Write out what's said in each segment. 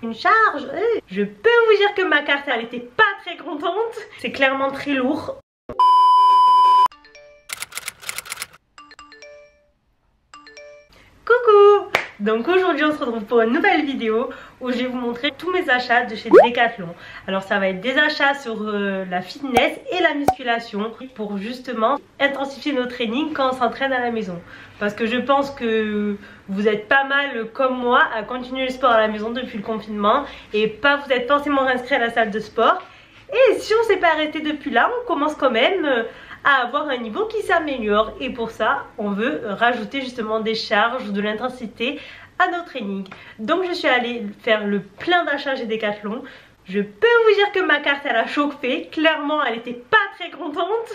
une charge. Je peux vous dire que ma carte elle était pas très contente. C'est clairement très lourd. Coucou! Donc aujourd'hui on se retrouve pour une nouvelle vidéo où je vais vous montrer tous mes achats de chez Decathlon. Alors ça va être des achats sur la fitness et la musculation pour justement intensifier nos trainings quand on s'entraîne à la maison. Parce que je pense que vous êtes pas mal comme moi à continuer le sport à la maison depuis le confinement et pas vous êtes forcément inscrit à la salle de sport. Et si on s'est pas arrêté depuis là, on commence quand même à avoir un niveau qui s'améliore, et pour ça on veut rajouter justement des charges ou de l'intensité à nos trainings. Donc je suis allée faire le plein d'achats chez Decathlon. Je peux vous dire que ma carte elle a chauffé, clairement elle était pas très contente,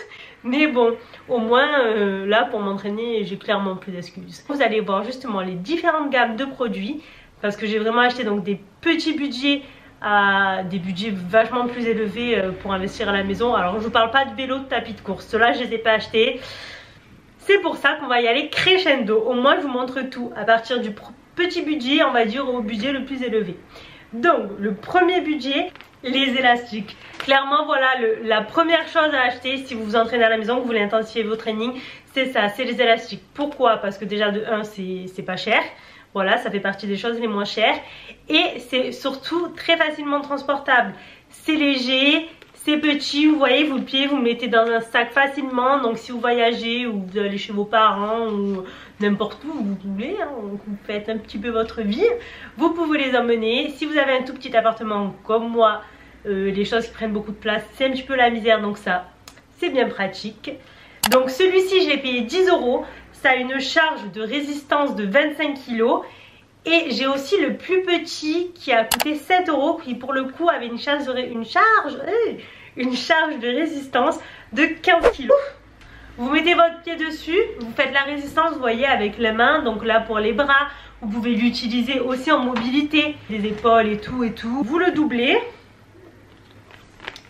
mais bon au moins là pour m'entraîner j'ai clairement plus d'excuses. Vous allez voir justement les différentes gammes de produits parce que j'ai vraiment acheté donc des petits budgets à des budgets vachement plus élevés pour investir à la maison. Alors je vous parle pas de vélo, de tapis de course, ceux-là je les ai pas achetés. C'est pour ça qu'on va y aller crescendo. Au moins je vous montre tout à partir du petit budget, on va dire, au budget le plus élevé. Donc le premier budget, les élastiques. Clairement voilà la première chose à acheter si vous vous entraînez à la maison, que vous voulez intensifier vos trainings, c'est ça, c'est les élastiques. Pourquoi? Parce que déjà de 1 c'est pas cher. Voilà, ça fait partie des choses les moins chères. Et c'est surtout très facilement transportable. C'est léger, c'est petit, vous voyez, vous le pliez, vous le mettez dans un sac facilement. Donc si vous voyagez ou vous allez chez vos parents ou n'importe où vous voulez, hein, vous faites un petit peu votre vie, vous pouvez les emmener. Si vous avez un tout petit appartement comme moi, les choses qui prennent beaucoup de place, c'est un petit peu la misère. Donc ça, c'est bien pratique. Donc celui-ci, je l'ai payé 10 €. Ça a une charge de résistance de 25 kg. Et j'ai aussi le plus petit qui a coûté 7 € qui pour le coup avait une charge de résistance de 15 kg. Vous mettez votre pied dessus, vous faites la résistance, vous voyez, avec les mains. Donc là pour les bras, vous pouvez l'utiliser aussi en mobilité, les épaules et tout et tout. Vous le doublez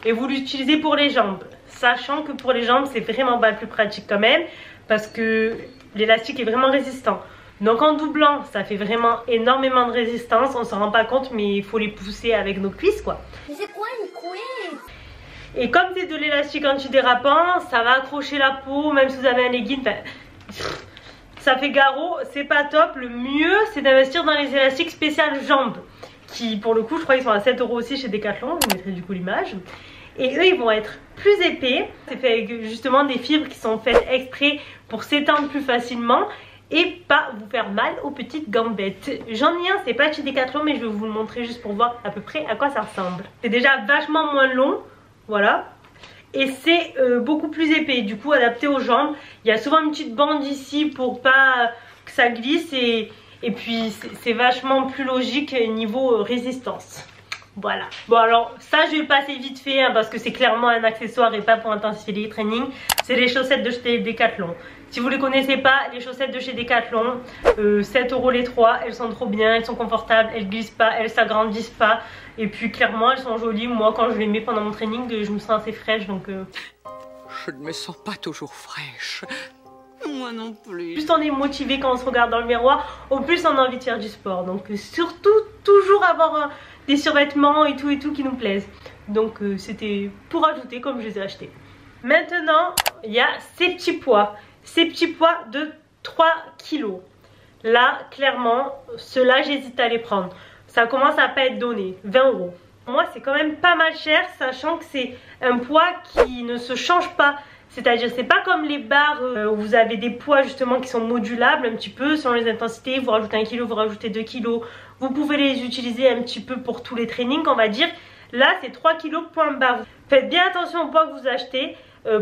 et vous l'utilisez pour les jambes. Sachant que pour les jambes c'est vraiment pas le plus pratique quand même parce que l'élastique est vraiment résistant. Donc en doublant, ça fait vraiment énormément de résistance. On s'en rend pas compte, mais il faut les pousser avec nos cuisses, quoi. Mais c'est quoi une cuisse? Et comme c'est de l'élastique antidérapant, ça va accrocher la peau, même si vous avez un legging. Ça fait garrot, c'est pas top. Le mieux, c'est d'investir dans les élastiques spéciales jambes. Qui, pour le coup, je crois qu'ils sont à 7 € aussi chez Decathlon. Je vous mettrai du coup l'image. Et eux ils vont être plus épais. C'est fait avec justement des fibres qui sont faites exprès pour s'étendre plus facilement et pas vous faire mal aux petites gambettes. J'en ai un, c'est pas chez Decathlon mais je vais vous le montrer juste pour voir à peu près à quoi ça ressemble. C'est déjà vachement moins long, voilà. Et c'est beaucoup plus épais, du coup adapté aux jambes. Il y a souvent une petite bande ici pour pas que ça glisse et puis c'est vachement plus logique niveau résistance. Voilà. Bon alors ça je vais le passer vite fait hein, parce que c'est clairement un accessoire et pas pour intensifier les trainings. C'est les chaussettes de chez Decathlon. Si vous les connaissez pas, les chaussettes de chez Decathlon, 7 € les 3, elles sont trop bien, elles sont confortables, elles glissent pas, elles s'agrandissent pas. Et puis clairement elles sont jolies. Moi quand je les mets pendant mon training, je me sens assez fraîche donc... Je ne me sens pas toujours fraîche. Moi non plus. Plus on est motivé quand on se regarde dans le miroir, au plus on a envie de faire du sport. Donc surtout toujours avoir des survêtements et tout qui nous plaisent. Donc c'était pour ajouter comme je les ai achetés. Maintenant il y a ces petits pois. Ces petits pois de 3 kg. Là clairement ceux-là j'hésite à les prendre. Ça commence à pas être donné. 20 €. Moi c'est quand même pas mal cher, sachant que c'est un poids qui ne se change pas. C'est-à-dire c'est pas comme les barres où vous avez des poids justement qui sont modulables un petit peu selon les intensités. Vous rajoutez 1 kg, vous rajoutez 2 kg. Vous pouvez les utiliser un petit peu pour tous les trainings on va dire. Là c'est 3 kg point barre. Faites bien attention au poids que vous achetez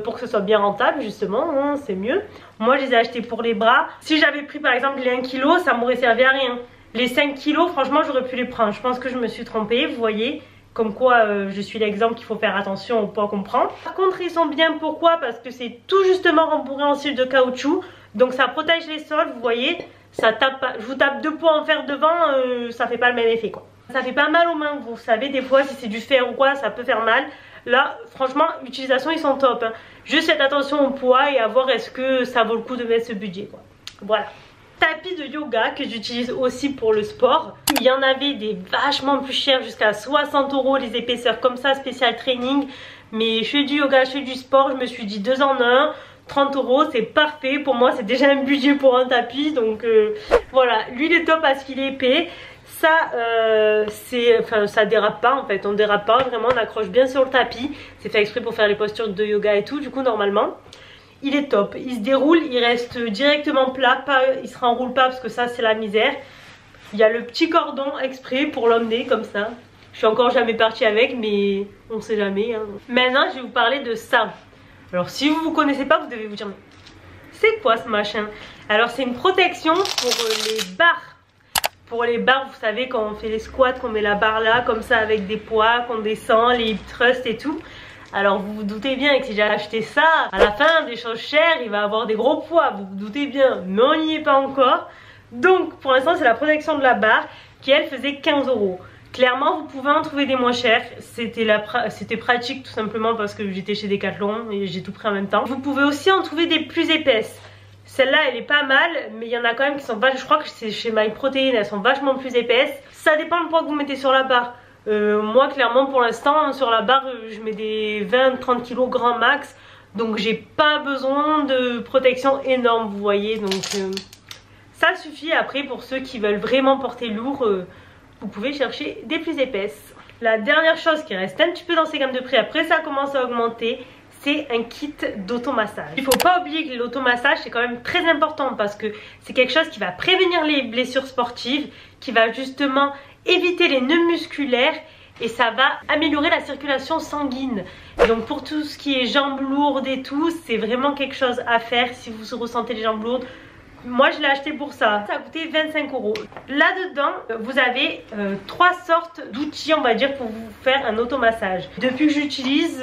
pour que ce soit bien rentable justement, hein, c'est mieux. Moi je les ai achetés pour les bras. Si j'avais pris par exemple les 1 kg ça m'aurait servi à rien. Les 5 kg franchement j'aurais pu les prendre. Je pense que je me suis trompée, vous voyez. Comme quoi je suis l'exemple qu'il faut faire attention au poids qu'on prend. Par contre ils sont bien, pourquoi? Parce que c'est tout justement rembourré en cils de caoutchouc. Donc ça protège les sols, vous voyez. Ça tape pas. Je vous tape 2 poids en fer devant, ça fait pas le même effet quoi. Ça fait pas mal aux mains, vous savez, des fois si c'est du fer ou quoi ça peut faire mal. Là franchement l'utilisation ils sont top hein. Juste faites attention au poids et à voir est-ce que ça vaut le coup de mettre ce budget quoi. Voilà. tapis de yoga que j'utilise aussi pour le sport. Il y en avait des vachement plus chers, jusqu'à 60 € les épaisseurs comme ça, spécial training. Mais je fais du yoga, je fais du sport, je me suis dit 2 en 1, 30 € c'est parfait. Pour moi c'est déjà un budget pour un tapis, donc voilà. Lui il est top parce qu'il est épais. Ça, ça dérape pas en fait, on dérape pas, vraiment on accroche bien sur le tapis. C'est fait exprès pour faire les postures de yoga et tout, du coup normalement. Il est top, il se déroule, il reste directement plat, il se renroule pas parce que ça c'est la misère. Il y a le petit cordon exprès pour l'emmener comme ça. Je suis encore jamais partie avec, mais on sait jamais. Hein. Maintenant je vais vous parler de ça. Alors si vous ne connaissez pas, vous devez vous dire c'est quoi ce machin? Alors c'est une protection pour les barres. Pour les barres, vous savez, quand on fait les squats, qu'on met la barre là, comme ça, avec des poids, qu'on descend, les hip thrusts et tout. Alors vous vous doutez bien que si j'ai acheté ça, à la fin, des choses chères, il va avoir des gros poids, vous vous doutez bien. Mais on n'y est pas encore. Donc, pour l'instant, c'est la protection de la barre, qui elle faisait 15 €. Clairement, vous pouvez en trouver des moins chers. C'était pratique tout simplement parce que j'étais chez Decathlon et j'ai tout pris en même temps. Vous pouvez aussi en trouver des plus épaisses. Celle-là, elle est pas mal, mais il y en a quand même qui sont vachement... Je crois que c'est chez MyProtein, elles sont vachement plus épaisses. Ça dépend du poids que vous mettez sur la barre. Moi, clairement, pour l'instant, sur la barre, je mets des 20-30 kg grand max. Donc, j'ai pas besoin de protection énorme, vous voyez. Donc, ça suffit. Après, pour ceux qui veulent vraiment porter lourd, vous pouvez chercher des plus épaisses. La dernière chose qui reste un petit peu dans ces gammes de prix, après ça commence à augmenter, c'est un kit d'automassage. Il ne faut pas oublier que l'automassage c'est quand même très important parce que c'est quelque chose qui va prévenir les blessures sportives, qui va justement éviter les nœuds musculaires et ça va améliorer la circulation sanguine. Donc pour tout ce qui est jambes lourdes et tout, c'est vraiment quelque chose à faire si vous ressentez les jambes lourdes. Moi je l'ai acheté pour ça, ça a coûté 25 €. Là dedans vous avez 3 sortes d'outils on va dire pour vous faire un automassage. Depuis que j'utilise,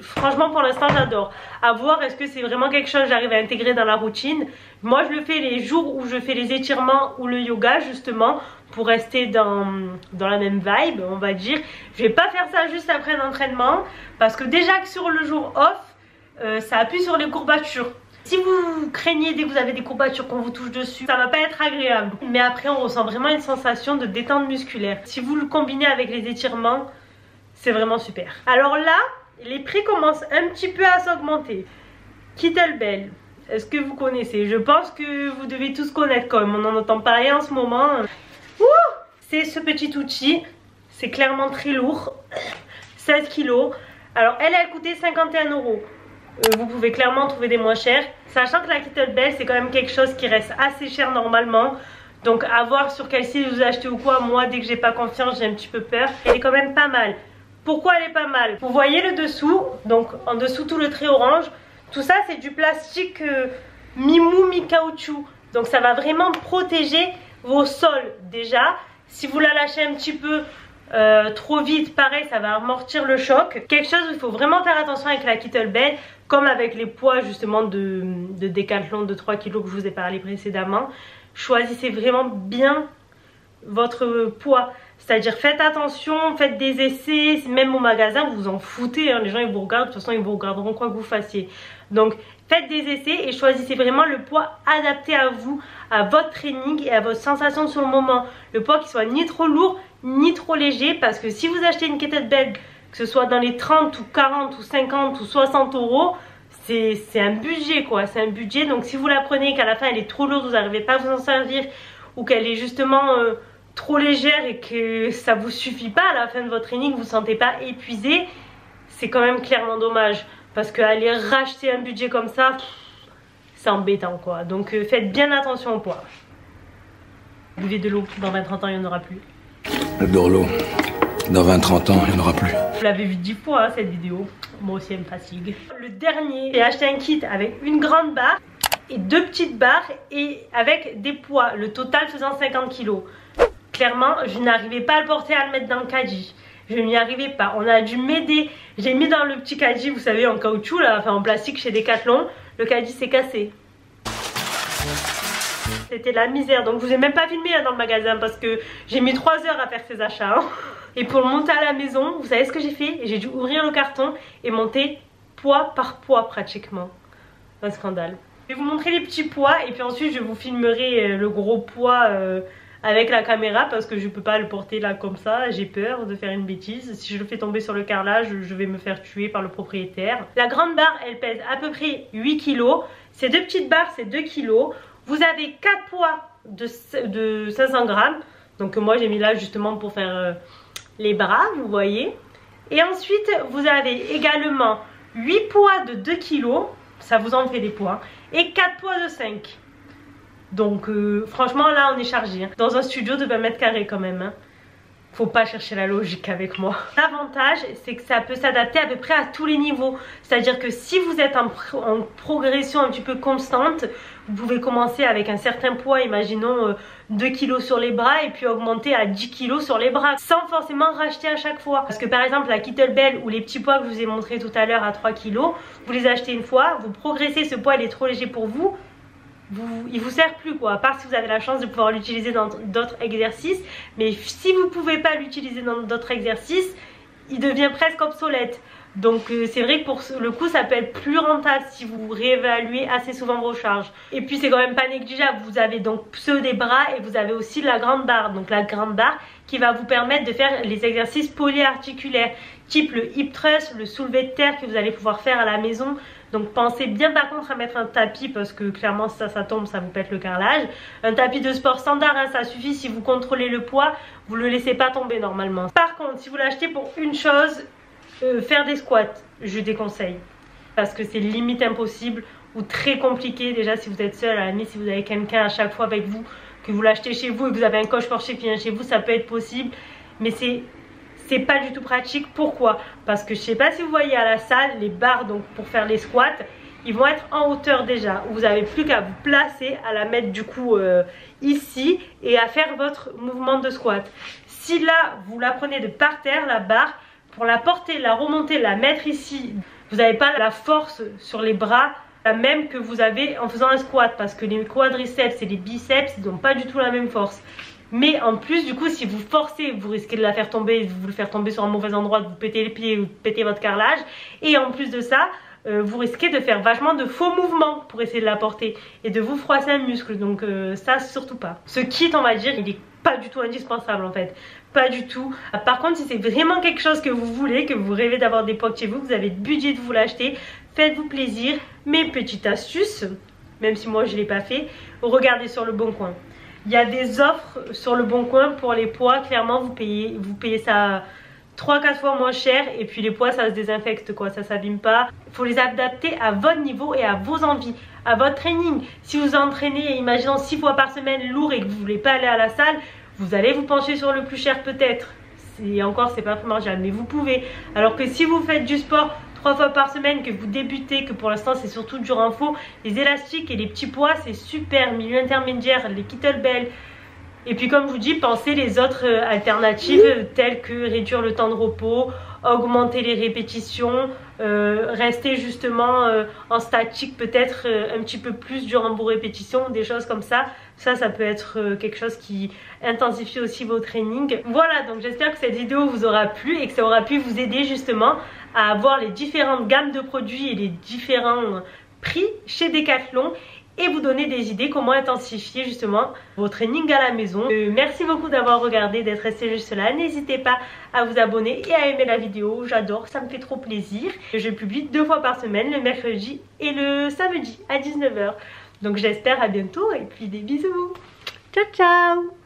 franchement pour l'instant j'adore. À voir est-ce que c'est vraiment quelque chose que j'arrive à intégrer dans la routine. Moi je le fais les jours où je fais les étirements ou le yoga justement pour rester dans la même vibe on va dire. Je vais pas faire ça juste après un entraînement parce que déjà que sur le jour off ça appuie sur les courbatures. Si vous craignez dès que vous avez des courbatures qu'on vous touche dessus, ça va pas être agréable. Mais après on ressent vraiment une sensation de détente musculaire. Si vous le combinez avec les étirements, c'est vraiment super. Alors là, les prix commencent un petit peu à s'augmenter. Kettlebell, est-ce que vous connaissez? Je pense que vous devez tous connaître quand même, on en entend parler en ce moment. C'est ce petit outil, c'est clairement très lourd, 16 kg. Alors elle coûtait 51 €. Vous pouvez clairement trouver des moins chers. Sachant que la kettlebell c'est quand même quelque chose qui reste assez cher normalement. Donc à voir sur quel site vous achetez ou quoi. Moi dès que j'ai pas confiance j'ai un petit peu peur. Elle est quand même pas mal. Pourquoi elle est pas mal? Vous voyez le dessous. Donc en dessous tout le trait orange. Tout ça c'est du plastique mi-mou mi-caoutchouc. Donc ça va vraiment protéger vos sols déjà. Si vous la lâchez un petit peu trop vite, pareil ça va amortir le choc. Quelque chose où il faut vraiment faire attention avec la kettlebell, comme avec les poids justement de Decathlon de 3 kg que je vous ai parlé précédemment. Choisissez vraiment bien votre poids, c'est-à-dire faites attention, faites des essais, même au magasin vous vous en foutez, hein. Les gens ils vous regardent, de toute façon ils vous regarderont quoi que vous fassiez. Donc faites des essais et choisissez vraiment le poids adapté à vous, à votre training et à votre sensation sur le moment. Le poids qui soit ni trop lourd ni trop léger, parce que si vous achetez une kettlebell, que ce soit dans les 30 ou 40 ou 50 ou 60 €, c'est un budget quoi, c'est un budget. Donc si vous la prenez et qu'à la fin elle est trop lourde, vous n'arrivez pas à vous en servir, ou qu'elle est justement trop légère et que ça vous suffit pas à la fin de votre training, vous ne vous sentez pas épuisé, c'est quand même clairement dommage. Parce qu'aller racheter un budget comme ça, c'est embêtant quoi. Donc faites bien attention au poids. Buvez de l'eau, dans 20-30 ans il n'y en aura plus. J'adore l'eau. Dans 20-30 ans, il n'y en aura plus. Vous l'avez vu 10 fois hein, cette vidéo. Moi aussi elle me fatigue. Le dernier, j'ai acheté un kit avec une grande barre et 2 petites barres et avec des poids. Le total faisant 50 kg. Clairement, je n'arrivais pas à le porter, à le mettre dans le caddie. Je n'y arrivais pas. On a dû m'aider. J'ai mis dans le petit caddie, vous savez, en caoutchouc, là, enfin en plastique chez Decathlon. Le caddie s'est cassé. C'était la misère. Donc je vous ai même pas filmé hein, dans le magasin parce que j'ai mis 3 heures à faire ces achats. Hein. Et pour le monter à la maison, vous savez ce que j'ai fait? J'ai dû ouvrir le carton et monter poids par poids pratiquement. Un scandale. Je vais vous montrer les petits poids et puis ensuite je vous filmerai le gros poids avec la caméra parce que je peux pas le porter là comme ça, j'ai peur de faire une bêtise. Si je le fais tomber sur le carrelage, je vais me faire tuer par le propriétaire. La grande barre, elle pèse à peu près 8 kg. Ces deux petites barres, c'est 2 kg. Vous avez 4 poids de 500 grammes. Donc moi j'ai mis là justement pour faire les bras, vous voyez. Et ensuite, vous avez également 8 poids de 2 kg. Ça vous en fait des poids. Et 4 poids de 5. Donc franchement là on est chargé. Hein. Dans un studio de 20 mètres carrés quand même. Hein. Faut pas chercher la logique avec moi. L'avantage c'est que ça peut s'adapter à peu près à tous les niveaux. C'est-à-dire que si vous êtes en progression un petit peu constante, vous pouvez commencer avec un certain poids, imaginons 2 kg sur les bras et puis augmenter à 10 kg sur les bras sans forcément racheter à chaque fois. Parce que par exemple la kettlebell ou les petits poids que je vous ai montré tout à l'heure à 3 kg, vous les achetez une fois, vous progressez, ce poids il est trop léger pour vous. Il vous sert plus quoi, à part si vous avez la chance de pouvoir l'utiliser dans d'autres exercices. Mais si vous pouvez pas l'utiliser dans d'autres exercices, il devient presque obsolète. Donc c'est vrai que pour le coup ça peut être plus rentable si vous réévaluez assez souvent vos charges. Et puis c'est quand même pas négligeable, vous avez donc ceux des bras et vous avez aussi la grande barre. Donc la grande barre qui va vous permettre de faire les exercices polyarticulaires, type le hip thrust, le soulevé de terre que vous allez pouvoir faire à la maison. Donc pensez bien par contre à mettre un tapis parce que clairement si ça tombe ça vous pète le carrelage. Un tapis de sport standard, hein, ça suffit si vous contrôlez le poids, vous le laissez pas tomber normalement. Par contre si vous l'achetez pour une chose, faire des squats, je déconseille. Parce que c'est limite impossible ou très compliqué déjà si vous êtes seul. À la limite si vous avez quelqu'un à chaque fois avec vous, que vous l'achetez chez vous et que vous avez un coach sportif qui vient chez vous, ça peut être possible. Mais c'est pas du tout pratique. Pourquoi? Parce que je sais pas si vous voyez à la salle, les barres donc pour faire les squats, ils vont être en hauteur déjà. Vous avez plus qu'à vous placer, à la mettre du coup ici et à faire votre mouvement de squat. Si là vous la prenez de par terre, la barre, pour la porter, la remonter, la mettre ici, vous n'avez pas la force sur les bras la même que vous avez en faisant un squat parce que les quadriceps et les biceps ils n'ont pas du tout la même force. Mais en plus du coup si vous forcez vous risquez de la faire tomber, de vous le faire tomber sur un mauvais endroit, de vous péter les pieds ou de péter votre carrelage. Et en plus de ça vous risquez de faire vachement de faux mouvements pour essayer de la porter et de vous froisser un muscle. Donc ça surtout pas. Ce kit on va dire il est pas du tout indispensable en fait. Pas du tout. Par contre si c'est vraiment quelque chose que vous voulez, que vous rêvez d'avoir des poids chez vous, que vous avez le budget de vous l'acheter, faites-vous plaisir. Mais petite astuce, même si moi je l'ai pas fait, regardez sur le Bon Coin. Il y a des offres sur le Bon Coin pour les poids, clairement vous payez ça 3-4 fois moins cher et puis les poids ça se désinfecte quoi, ça s'abîme pas. Il faut les adapter à votre niveau et à vos envies, à votre training. Si vous entraînez, imaginons 6 fois par semaine lourd et que vous voulez pas aller à la salle, vous allez vous pencher sur le plus cher peut-être. Et encore c'est pas primordial mais vous pouvez. Alors que si vous faites du sport 3 fois par semaine, que vous débutez, que pour l'instant c'est surtout du renfort, les élastiques et les petits poids c'est super, milieu intermédiaire, les kettlebells. Et puis comme je vous dis, pensez les autres alternatives telles que réduire le temps de repos, augmenter les répétitions, rester justement en statique peut-être un petit peu plus durant vos répétitions, des choses comme ça. Ça peut être quelque chose qui intensifie aussi vos trainings. Voilà, donc j'espère que cette vidéo vous aura plu et que ça aura pu vous aider justement à avoir les différentes gammes de produits et les différents prix chez Decathlon et vous donner des idées comment intensifier justement vos trainings à la maison. Merci beaucoup d'avoir regardé, d'être resté juste là. N'hésitez pas à vous abonner et à aimer la vidéo, j'adore, ça me fait trop plaisir. Je publie 2 fois par semaine, le mercredi et le samedi à 19 h. Donc j'espère à bientôt et puis des bisous. Ciao ciao.